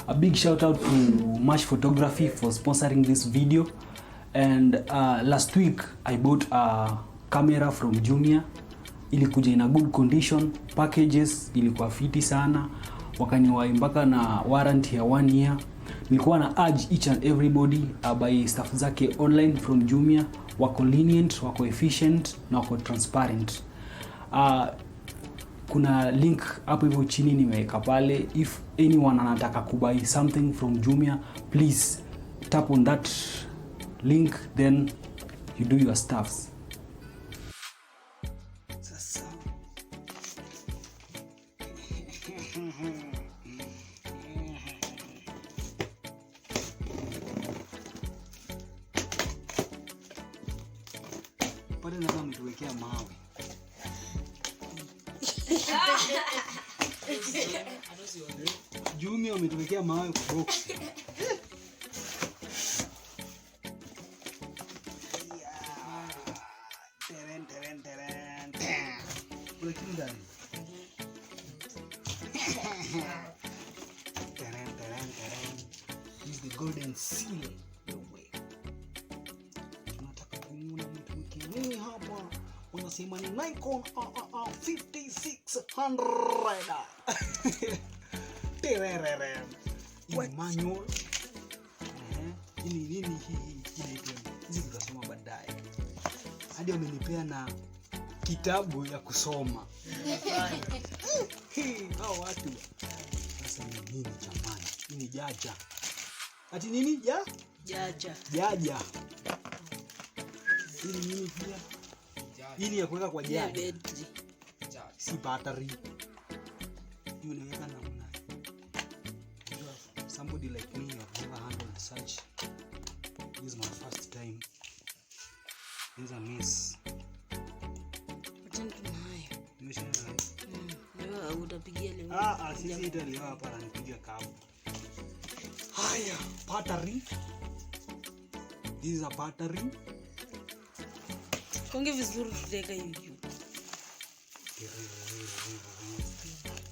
A big shout out to Mash Photography for sponsoring this video. And last week I bought a camera from JUMIA. Ilikuja in a good condition, packages ilikuwa fiti sana, wakaniwai mpaka na warranty ya 1 year. Nilikuwa na urge each and everybody buy stuff zake online from JUMIA. Wako lenient, wako efficient na wako transparent. Kuna link hapo hivyo chini nimeweka pale. If anyone anataka kubuy something from JUMIA, please tap on that link, then you do your stuffs. Pale na kama tuwekea mawe. JUMIA umetuwekea mawe kwa box. This is the golden seal. Nini hapa unasema ni Nikon D5600. Tererere. Manual. Nini hii hizi tutasoma baadaye. Hadi wamenipea na kitabu ya kusoma. Hao watu. Sasa ni nini jamani? Nini jaja? Ati nini jaja? Jaja. Hii nini pia? Hii ni ya kuweka kwa jaja. Si battery. Hii unaweka namna. Somebody like me have never handled such. This is my first time. This is a mess. Utapigia leo. Sisi Italy hapa ananipigia kabu. Haya, battery. This is a battery. Konge vizuri tutaweka hivi.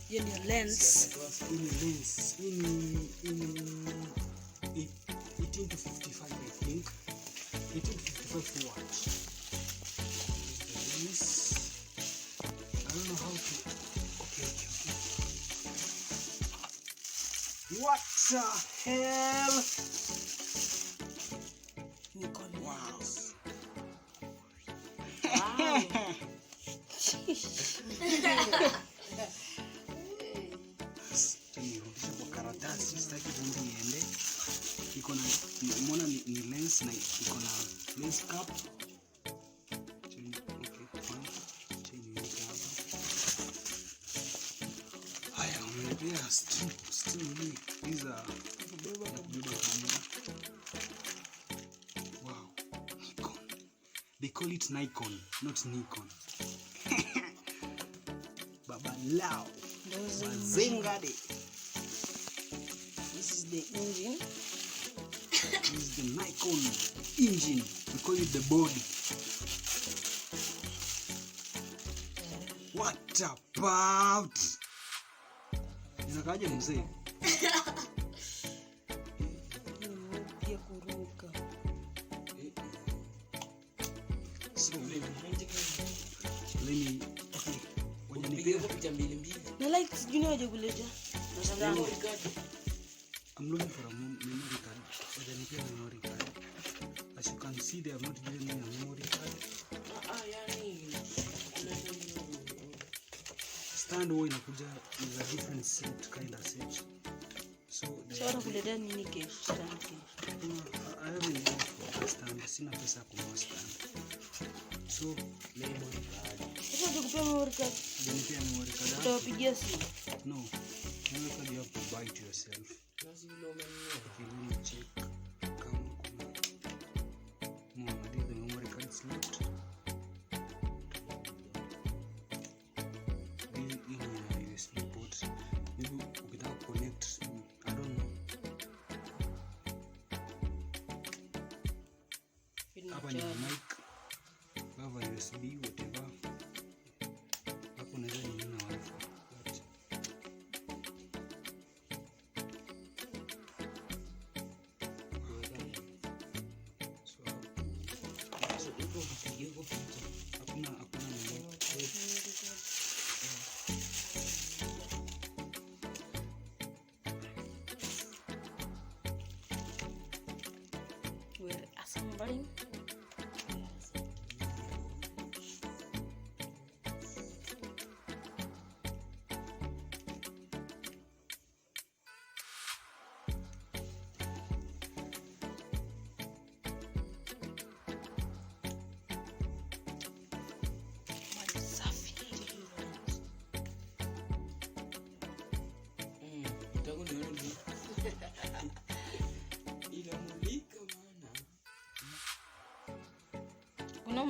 Hiyo ni lens. In 18 to 55 I think. 18 to 55 watts. I don't know how to. Okay. What the hell? Nikon. Wow. Nirudishe kwa karatasi, sitaki vumbi iende. Iko na umeona ni lens na iko na lens cap. Haya, umenipea strip hii. Hizi kubeba kamera. Wow. Nikon. They call it Nikon, not Nikon. Baba Lao. Zingade. This is the engine. This is the Nikon engine. We call it the body. What about? Inakaje mzee? Pia kuruka. So leni okay. Wajanipea picha mbili. Na like sijui waje kuleja. I'm looking for a memory card. Wajanipea memory card. As you can see, they have not given me a memory card. Yani Stand huwa inakuja is a different set, kind of set. So kuletea nini kesho stand kesho? I haven't used for stand. Sina pesa ya kununua stand. So memory card. Sasa ukipea memory card, wajanipea memory card. utawapigia simu. No. Memory card you have to buy it yourself. Nasi vile umenunua. Okay, let me check. Kama kuna. No, the memory card is left. This in a USB port. Maybe ukitaka connect, I don't know. Hapa ni mic. Hapa USB whatever. Hapo unaweza nini na wifi.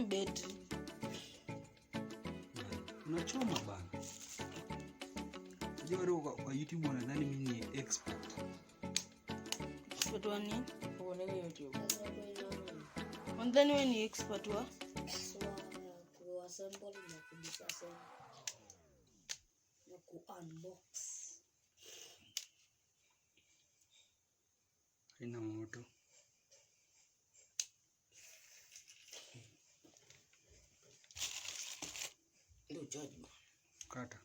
betri. Unachoma bana. Jua kwa YouTube wanadhani mimi ni expert. Expert wa nini? Uone YouTube. Wanadhani wewe ni expert wa? Kuassemble na kudisassemble na ku-unbox. Haina moto. Ndio charge. Kata.